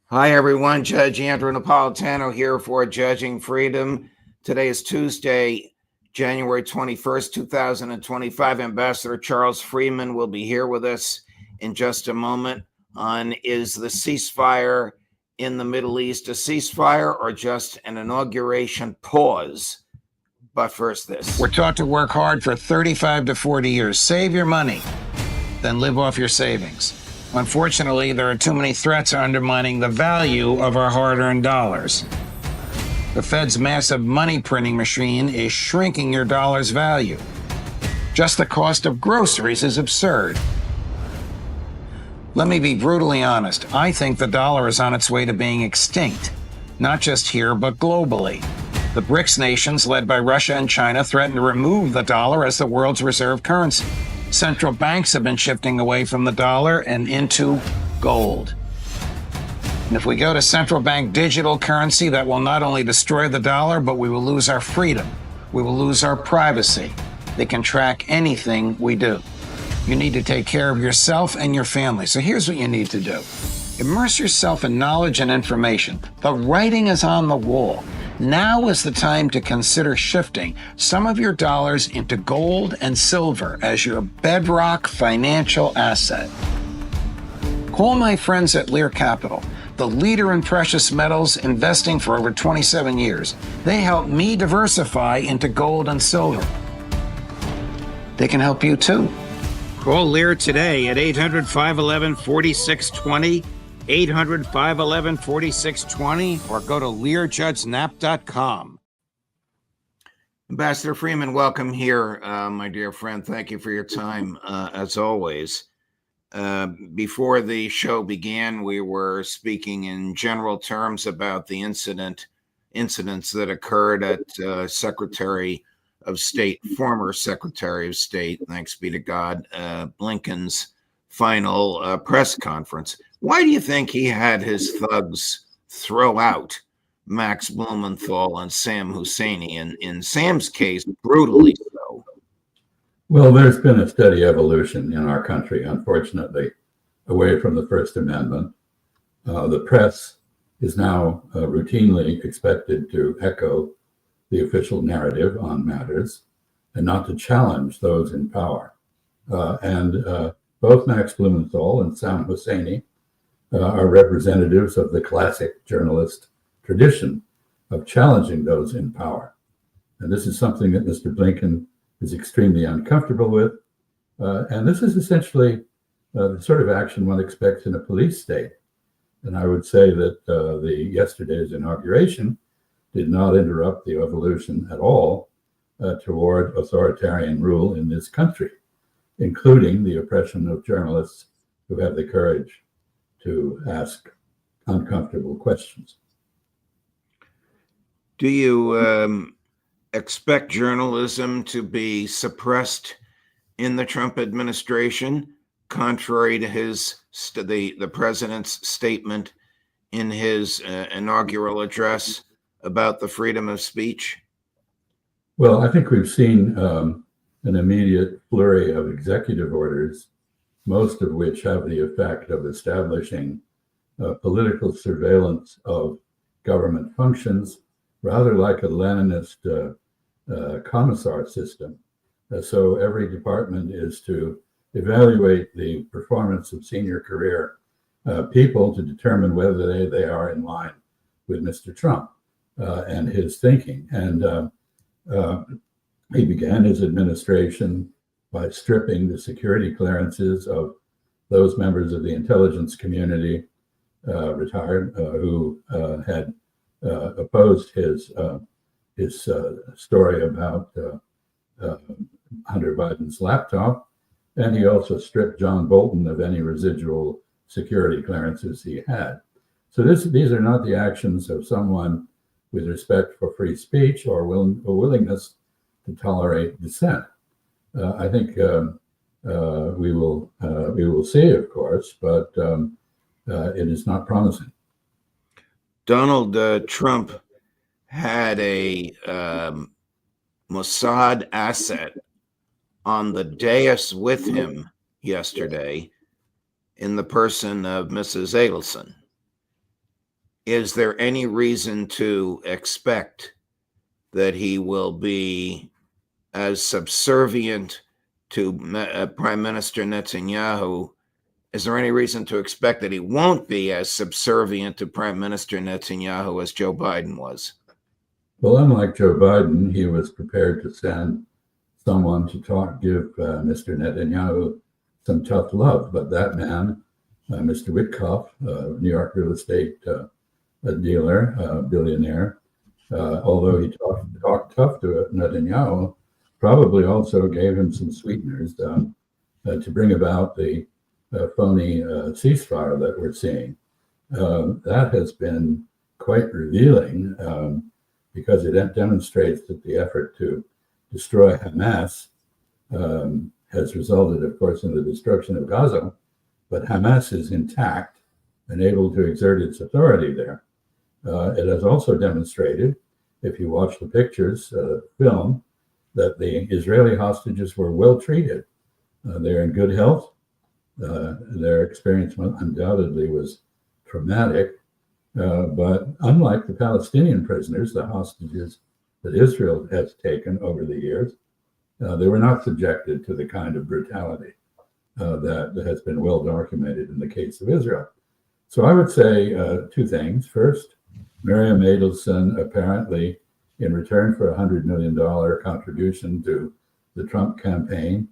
Hi, everyone. Judge Andrew Napolitano here for Judging Freedom. Today is Tuesday, January 21st, 2025. Ambassador Charles Freeman will be here with us in just a moment on is the ceasefire in the Middle East a ceasefire or just an inauguration pause? But first, this. We're taught to work hard for 35 to 40 years. Save your money, then live off your savings. Unfortunately, there are too many threats undermining the value of our hard-earned dollars. The Fed's massive money printing machine is shrinking your dollar's value. Just the cost of groceries is absurd. Let me be brutally honest. I think the dollar is on its way to being extinct, not just here, but globally. The BRICS nations, led by Russia and China, threaten to remove the dollar as the world's reserve currency. Central banks have been shifting away from the dollar and into gold. And if we go to central bank digital currency, that will not only destroy the dollar, but we will lose our freedom. We will lose our privacy. They can track anything we do. You need to take care of yourself and your family. So here's what you need to do. Immerse yourself in knowledge and information. The writing is on the wall. Now is the time to consider shifting some of your dollars into gold and silver as your bedrock financial asset. Call my friends at Lear Capital, the leader in precious metals, investing for over 27 years. They help me diversify into gold and silver. They can help you too. Call Lear today at 800-511-4620. 800-511-4620 or go to learjudgenap.com. Ambassador Freeman, welcome here, my dear friend. Thank you for your time, as always. Before the show began, we were speaking in general terms about the incidents that occurred at Secretary of State, former Secretary of State, thanks be to God, Blinken's final press conference. Why do you think he had his thugs throw out Max Blumenthal and Sam Husseini, and in Sam's case, brutally so? Well, there's been a steady evolution in our country, unfortunately, away from the First Amendment. The press is now routinely expected to echo the official narrative on matters and not to challenge those in power. Both Max Blumenthal and Sam Husseini are representatives of the classic journalist tradition of challenging those in power. And this is something that Mr. Blinken is extremely uncomfortable with. And this is essentially the sort of action one expects in a police state. And I would say that yesterday's inauguration did not interrupt the evolution at all toward authoritarian rule in this country, including the oppression of journalists who have the courage to ask uncomfortable questions. Do you expect journalism to be suppressed in the Trump administration, contrary to the president's statement in his inaugural address about the freedom of speech? Well, I think we've seen an immediate flurry of executive orders, most of which have the effect of establishing political surveillance of government functions, rather like a Leninist commissar system. So every department is to evaluate the performance of senior career people to determine whether they are in line with Mr. Trump and his thinking. And he began his administration by stripping the security clearances of those members of the intelligence community, retired, who had opposed his story about Hunter Biden's laptop. And he also stripped John Bolton of any residual security clearances he had. So these are not the actions of someone with respect for free speech or willingness to tolerate dissent. I think we will see, of course, but it is not promising. Donald Trump had a Mossad asset on the dais with him yesterday in the person of Mrs. Adelson. is there any reason to expect that he will be as subservient to Prime Minister Netanyahu? Is there any reason to expect that he won't be as subservient to Prime Minister Netanyahu as Joe Biden was? Well, unlike Joe Biden, he was prepared to send someone to give Mr. Netanyahu some tough love. But that man, Mr. Witkoff, New York real estate dealer, billionaire, although he talked tough to Netanyahu, probably also gave him some sweeteners to bring about the phony ceasefire that we're seeing. That has been quite revealing because it demonstrates that the effort to destroy Hamas has resulted, of course, in the destruction of Gaza, but Hamas is intact and able to exert its authority there. It has also demonstrated, if you watch the pictures, film, that the Israeli hostages were well treated. They're in good health. Their experience undoubtedly was traumatic, but unlike the Palestinian prisoners, the hostages that Israel has taken over the years, they were not subjected to the kind of brutality that has been well documented in the case of Israel. So I would say two things. First, Miriam Adelson apparently, in return for a $100 million contribution to the Trump campaign,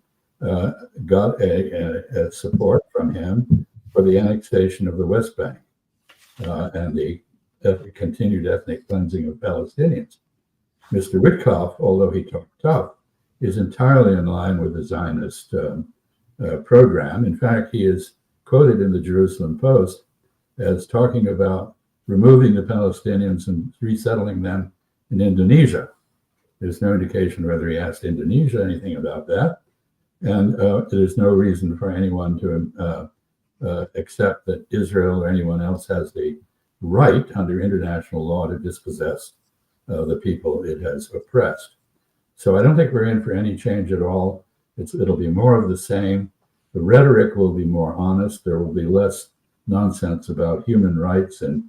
got a support from him for the annexation of the West Bank and the continued ethnic cleansing of Palestinians. Mr. Witkoff, although he talked tough, is entirely in line with the Zionist program. In fact, he is quoted in the Jerusalem Post as talking about removing the Palestinians and resettling them in Indonesia. There's no indication whether he asked Indonesia anything about that. And there's no reason for anyone to accept that Israel or anyone else has the right under international law to dispossess the people it has oppressed. So I don't think we're in for any change at all. It'll be more of the same. The rhetoric will be more honest. There will be less nonsense about human rights and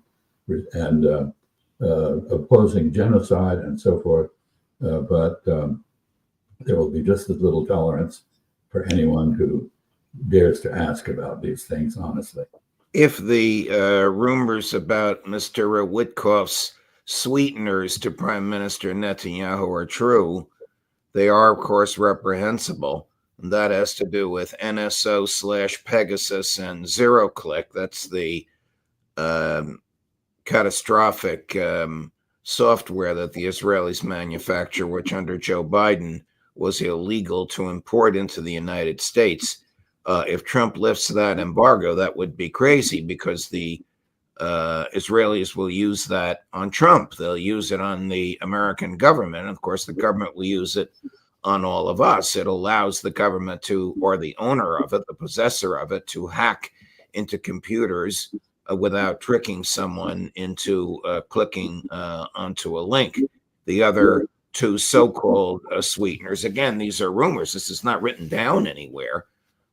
opposing genocide and so forth. But there will be just as little tolerance for anyone who dares to ask about these things honestly. If the rumors about Mr. Witkoff's sweeteners to Prime Minister Netanyahu are true, they are, of course, reprehensible. And that has to do with NSO/Pegasus and ZeroClick. That's the catastrophic software that the Israelis manufacture, which under Joe Biden was illegal to import into the United States. If Trump lifts that embargo, that would be crazy because the Israelis will use that on Trump. They'll use it on the American government. Of course, the government will use it on all of us. It allows the government to, or the owner of it, the possessor of it, to hack into computers without tricking someone into clicking onto a link. The other two so-called sweeteners, again, these are rumors, this is not written down anywhere,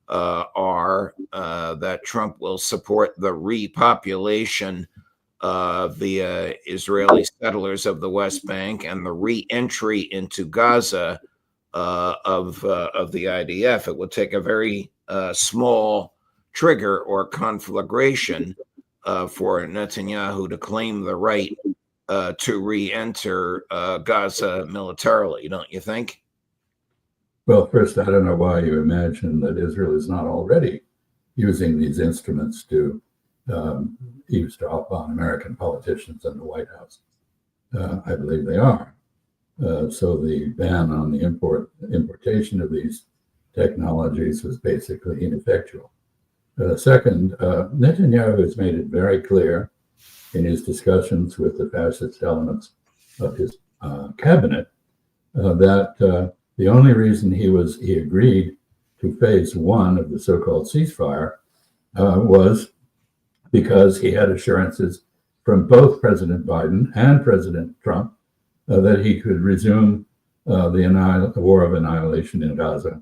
are that Trump will support the repopulation of the Israeli settlers of the West Bank and the re-entry into Gaza of the IDF. It would take a very small trigger or conflagration for Netanyahu to claim the right to re-enter Gaza militarily, don't you think? Well, first, I don't know why you imagine that Israel is not already using these instruments to eavesdrop on American politicians in the White House. I believe they are. So the ban on the importation of these technologies was basically ineffectual. Second, Netanyahu has made it very clear in his discussions with the fascist elements of his cabinet that the only reason he agreed to phase one of the so-called ceasefire was because he had assurances from both President Biden and President Trump that he could resume the war of annihilation in Gaza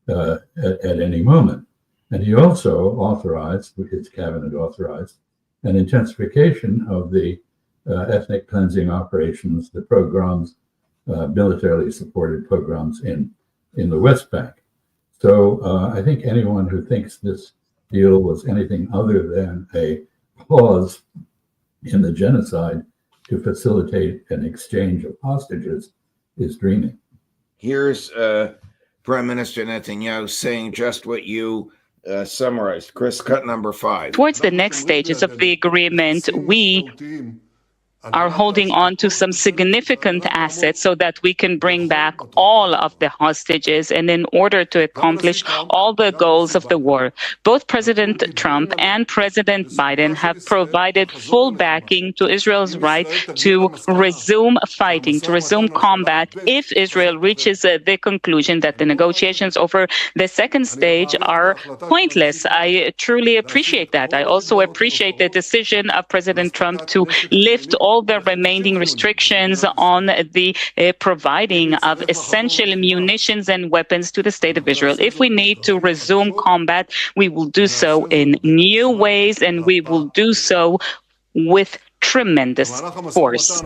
at any moment. And he also authorized, his cabinet authorized, an intensification of the ethnic cleansing operations, the pogroms, militarily supported pogroms in the West Bank. So I think anyone who thinks this deal was anything other than a pause in the genocide to facilitate an exchange of hostages is dreaming. Here's Prime Minister Netanyahu saying just what you summarized. Chris, cut number 5. Towards the next stages of the agreement, we are holding on to some significant assets so that we can bring back all of the hostages, and in order to accomplish all the goals of the war. Both President Trump and President Biden have provided full backing to Israel's right to resume fighting, to resume combat, if Israel reaches the conclusion that the negotiations over the second stage are pointless. I truly appreciate that. I also appreciate the decision of President Trump to lift all the remaining restrictions on the providing of essential munitions and weapons to the State of Israel. If we need to resume combat, we will do so in new ways, and we will do so with tremendous force.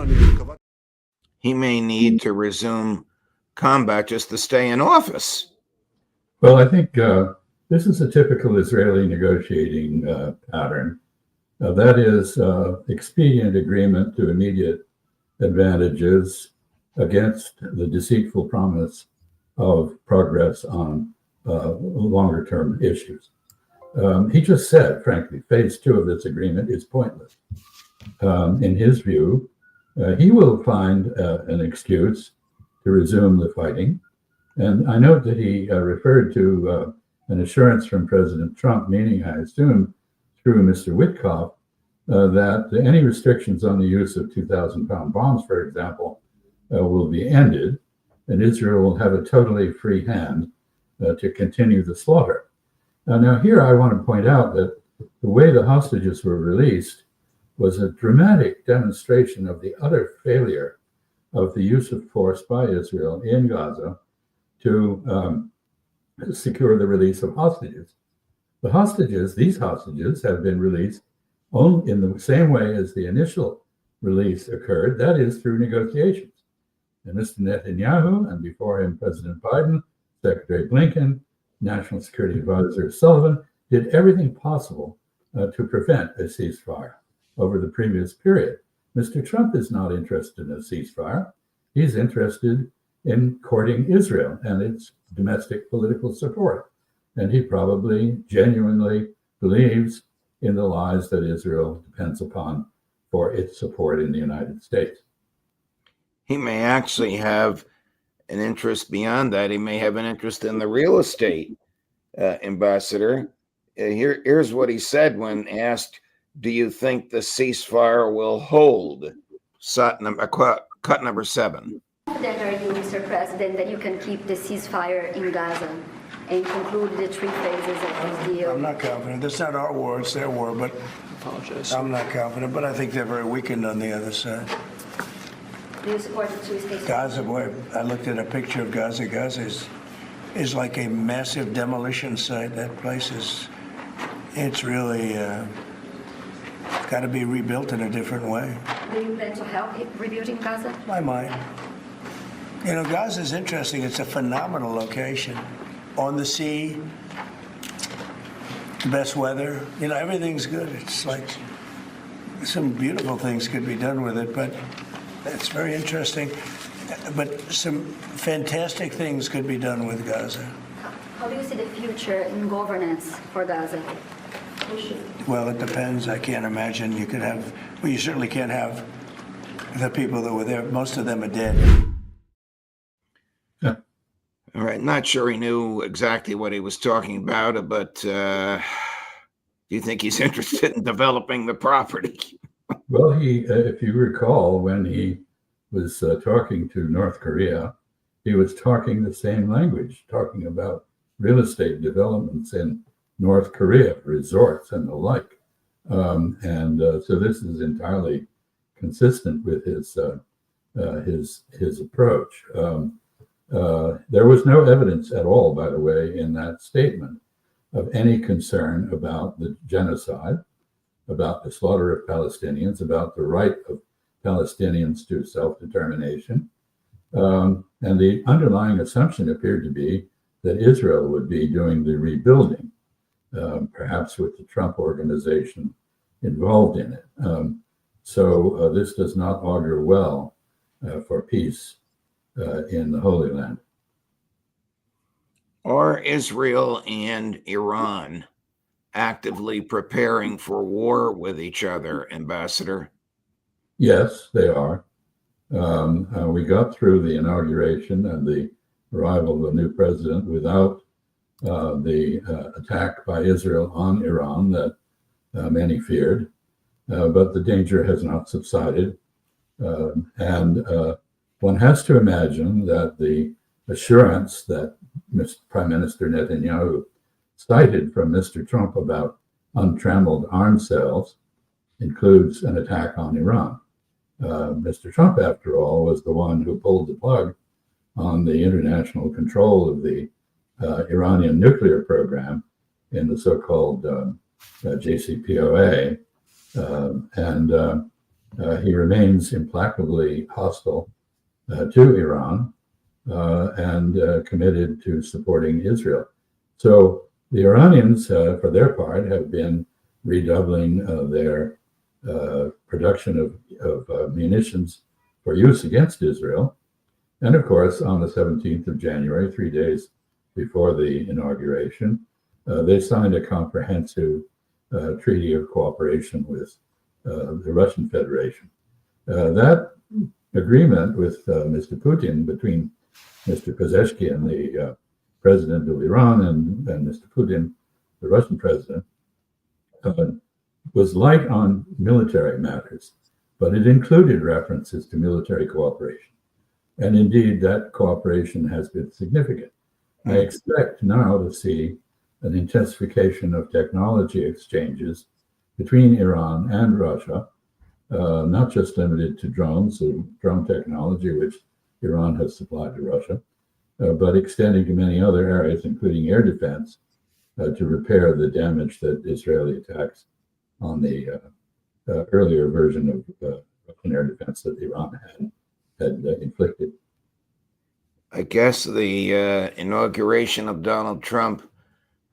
He may need to resume combat just to stay in office. Well, I think this is a typical Israeli negotiating pattern. That is expedient agreement to immediate advantages against the deceitful promise of progress on longer-term issues. He just said, frankly, phase 2 of this agreement is pointless. In his view, he will find an excuse to resume the fighting. And I note that he referred to an assurance from President Trump, meaning, I assume, through Mr. Witkoff, that any restrictions on the use of 2,000-pound bombs, for example, will be ended, and Israel will have a totally free hand to continue the slaughter. Now, here I want to point out that the way the hostages were released was a dramatic demonstration of the utter failure of the use of force by Israel in Gaza to secure the release of hostages. The hostages, these hostages, have been released only in the same way as the initial release occurred, that is through negotiations. And Mr. Netanyahu, and before him President Biden, Secretary Blinken, National Security Advisor Sullivan, did everything possible to prevent a ceasefire over the previous period. Mr. Trump is not interested in a ceasefire. He's interested in courting Israel and its domestic political support. And he probably genuinely believes in the lies that Israel depends upon for its support in the United States. He may actually have an interest beyond that. He may have an interest in the real estate, Ambassador. Here's what he said when asked, do you think the ceasefire will hold? Cut number 7. Confident are you, Mr. President, that you can keep the ceasefire in Gaza and conclude the 3 phases of this deal? I'm not confident. That's not our war, it's their war, but I'm not confident, but I think they're very weakened on the other side. Do you support the 2-state? Gaza, boy, I looked at a picture of Gaza. Gaza is like a massive demolition site. That place it's really got to be rebuilt in a different way. Do you plan to help rebuilding Gaza? I might. You know, Gaza is interesting. It's a phenomenal location. On the sea, the best weather. You know, everything's good. It's like some beautiful things could be done with it, but it's very interesting. But some fantastic things could be done with Gaza. How do you see the future in governance for Gaza? Well, it depends. I can't imagine you could have, well, you certainly can't have the people that were there. Most of them are dead. All right. Not sure he knew exactly what he was talking about, but do you think he's interested in developing the property? Well, he, if you recall, when he was talking to North Korea, he was talking the same language, talking about real estate developments in North Korea, resorts and the like. So this is entirely consistent with his approach. There was no evidence at all, by the way, in that statement of any concern about the genocide. about the slaughter of Palestinians, about the right of Palestinians to self-determination. And the underlying assumption appeared to be that Israel would be doing the rebuilding, perhaps with the Trump organization involved in it. So this does not augur well for peace in the Holy Land. Are Israel and Iran actively preparing for war with each other, Ambassador? Yes, they are. We got through the inauguration and the arrival of the new president without the attack by Israel on Iran that many feared, but the danger has not subsided. And one has to imagine that the assurance that Prime Minister Netanyahu cited from Mr. Trump about untrammeled arms sales includes an attack on Iran. Mr. Trump, after all, was the one who pulled the plug on the international control of the Iranian nuclear program in the so-called JCPOA. And he remains implacably hostile to Iran and committed to supporting Israel. So the Iranians, for their part, have been redoubling their production of munitions for use against Israel. And of course, on the 17th of January, 3 days before the inauguration, they signed a comprehensive treaty of cooperation with the Russian Federation. That agreement with Mr. Putin, between Mr. Pezeshkian, the president of Iran, and Mr. Putin, the Russian president, was light on military matters, but it included references to military cooperation. And indeed, that cooperation has been significant. I expect now to see an intensification of technology exchanges between Iran and Russia, not just limited to drones, drone technology, which Iran has supplied to Russia, but extending to many other areas, including air defense, to repair the damage that Israeli attacks on the earlier version of Russian air defense that Iran had inflicted. I guess the inauguration of Donald Trump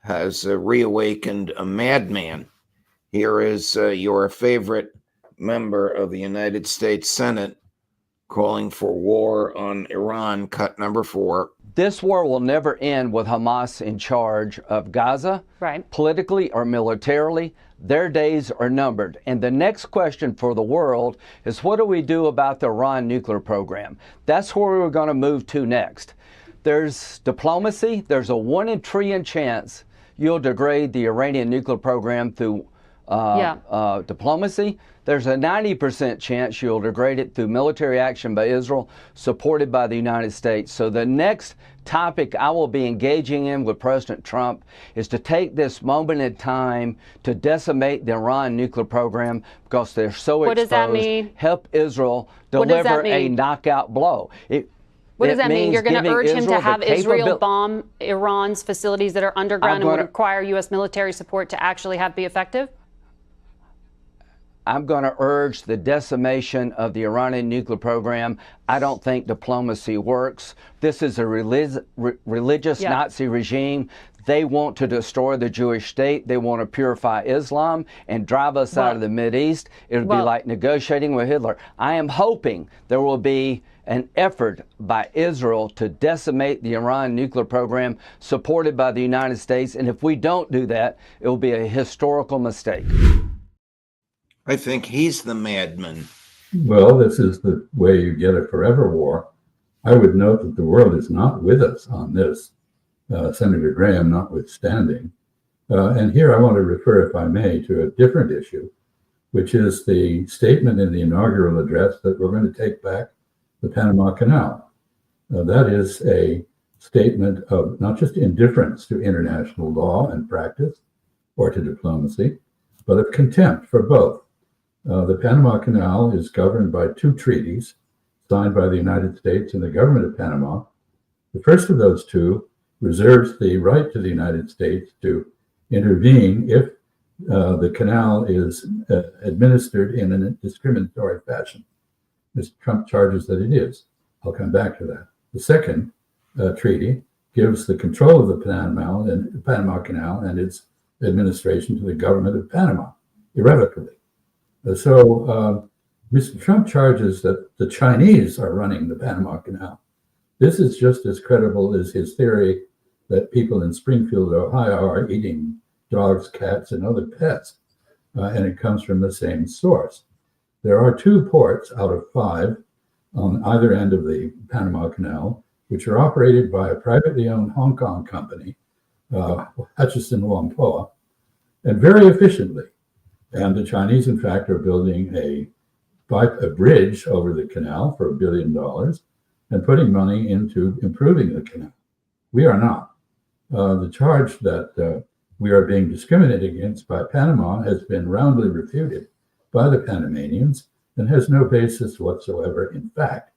has reawakened a madman. Here is your favorite member of the United States Senate calling for war on Iran, cut number 4. This war will never end with Hamas in charge of Gaza, Right. politically or militarily. Their days are numbered. And the next question for the world is, what do we do about the Iran nuclear program? That's where we're going to move to next. There's diplomacy. There's a 1 in a trillion chance you'll degrade the Iranian nuclear program through diplomacy. There's a 90% chance you'll degrade it through military action by Israel, supported by the United States. So the next topic I will be engaging in with President Trump is to take this moment in time to decimate the Iran nuclear program because they're so exposed. What does that mean? Help Israel deliver a knockout blow. What does that mean? You're going to urge him to have Israel bomb Iran's facilities that are underground and would require U.S. military support to actually be effective? I'm going to urge the decimation of the Iranian nuclear program. I don't think diplomacy works. This is a religious Nazi regime. They want to destroy the Jewish state. They want to purify Islam and drive us out of the Mideast. It would be like negotiating with Hitler. I am hoping there will be an effort by Israel to decimate the Iran nuclear program supported by the United States. And if we don't do that, it will be a historical mistake. I think he's the madman. Well, this is the way you get a forever war. I would note that the world is not with us on this, Senator Graham notwithstanding. And here I want to refer, if I may, to a different issue, which is the statement in the inaugural address that we're going to take back the Panama Canal. That is a statement of not just indifference to international law and practice or to diplomacy, but of contempt for both. The Panama Canal is governed by 2 treaties signed by the United States and the government of Panama. The first of those 2 reserves the right to the United States to intervene if the canal is administered in a discriminatory fashion. Mr. Trump charges that it is. I'll come back to that. The second treaty gives the control of the Panama Canal and its administration to the government of Panama irrevocably. So Mr. Trump charges that the Chinese are running the Panama Canal. This is just as credible as his theory that people in Springfield, Ohio are eating dogs, cats, and other pets, and it comes from the same source. There are 2 ports out of 5 on either end of the Panama Canal, which are operated by a privately owned Hong Kong company, Hutchison Whampoa, and very efficiently. And the Chinese, in fact, are building a bridge over the canal for $1 billion and putting money into improving the canal. We are not. The charge that we are being discriminated against by Panama has been roundly refuted by the Panamanians and has no basis whatsoever in fact.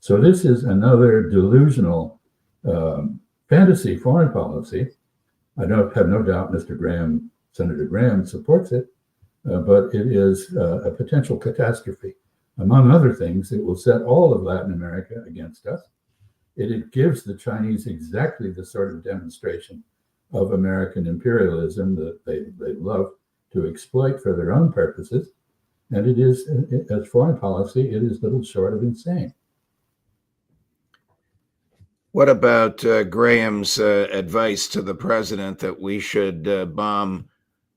So this is another delusional fantasy foreign policy. I have no doubt Mr. Graham, Senator Graham, supports it, but it is a potential catastrophe. Among other things, it will set all of Latin America against us. It gives the Chinese exactly the sort of demonstration of American imperialism that they love to exploit for their own purposes. And it is, as foreign policy, it is little short of insane. What about Graham's advice to the president that we should bomb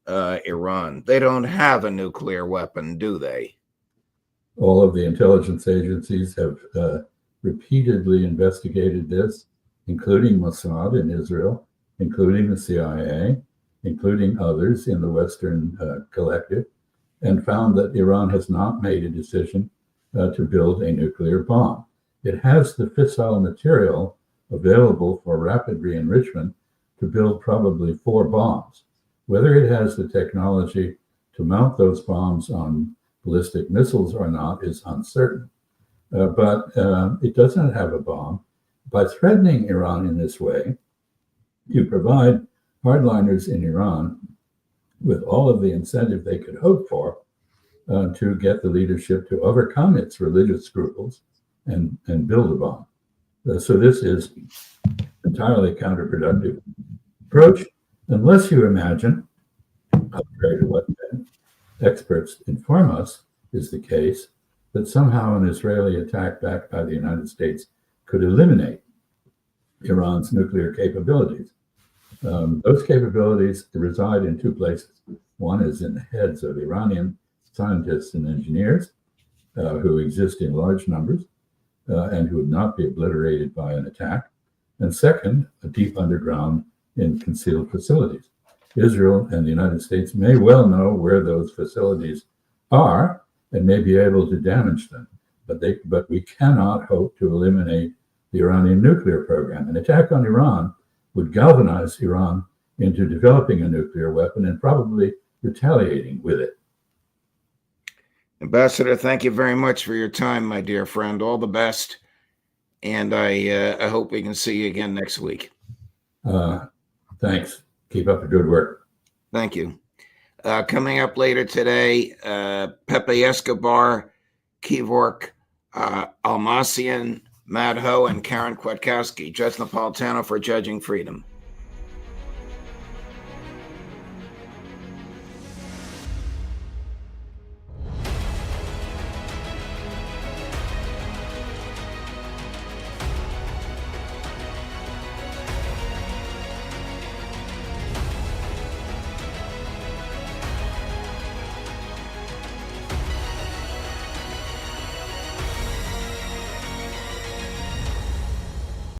Iran? They don't have a nuclear weapon, do they? All of the intelligence agencies have repeatedly investigated this, including Mossad in Israel, including the CIA, including others in the Western collective, and found that Iran has not made a decision to build a nuclear bomb. It has the fissile material available for rapid re-enrichment to build probably 4 bombs. Whether it has the technology to mount those bombs on ballistic missiles or not is uncertain. But it does not have a bomb. By threatening Iran in this way, you provide hardliners in Iran with all of the incentive they could hope for to get the leadership to overcome its religious scruples and build a bomb. So this is entirely counterproductive approach, unless you imagine, contrary to what experts inform us is the case, that somehow an Israeli attack backed by the United States could eliminate Iran's nuclear capabilities. Those capabilities reside in 2 places. One is in the heads of Iranian scientists and engineers who exist in large numbers and who would not be obliterated by an attack. And second, deep underground in concealed facilities. Israel and the United States may well know where those facilities are and may be able to damage them, but we cannot hope to eliminate the Iranian nuclear program. An attack on Iran would galvanize Iran into developing a nuclear weapon and probably retaliating with it. Ambassador, thank you very much for your time, my dear friend. All the best. And I hope we can see you again next week. Thanks. Keep up the good work. Thank you. Coming up later today, Pepe Escobar, Kevork Almasian, Matt Ho, and Karen Kwiatkowski. Judge Napolitano for Judging Freedom.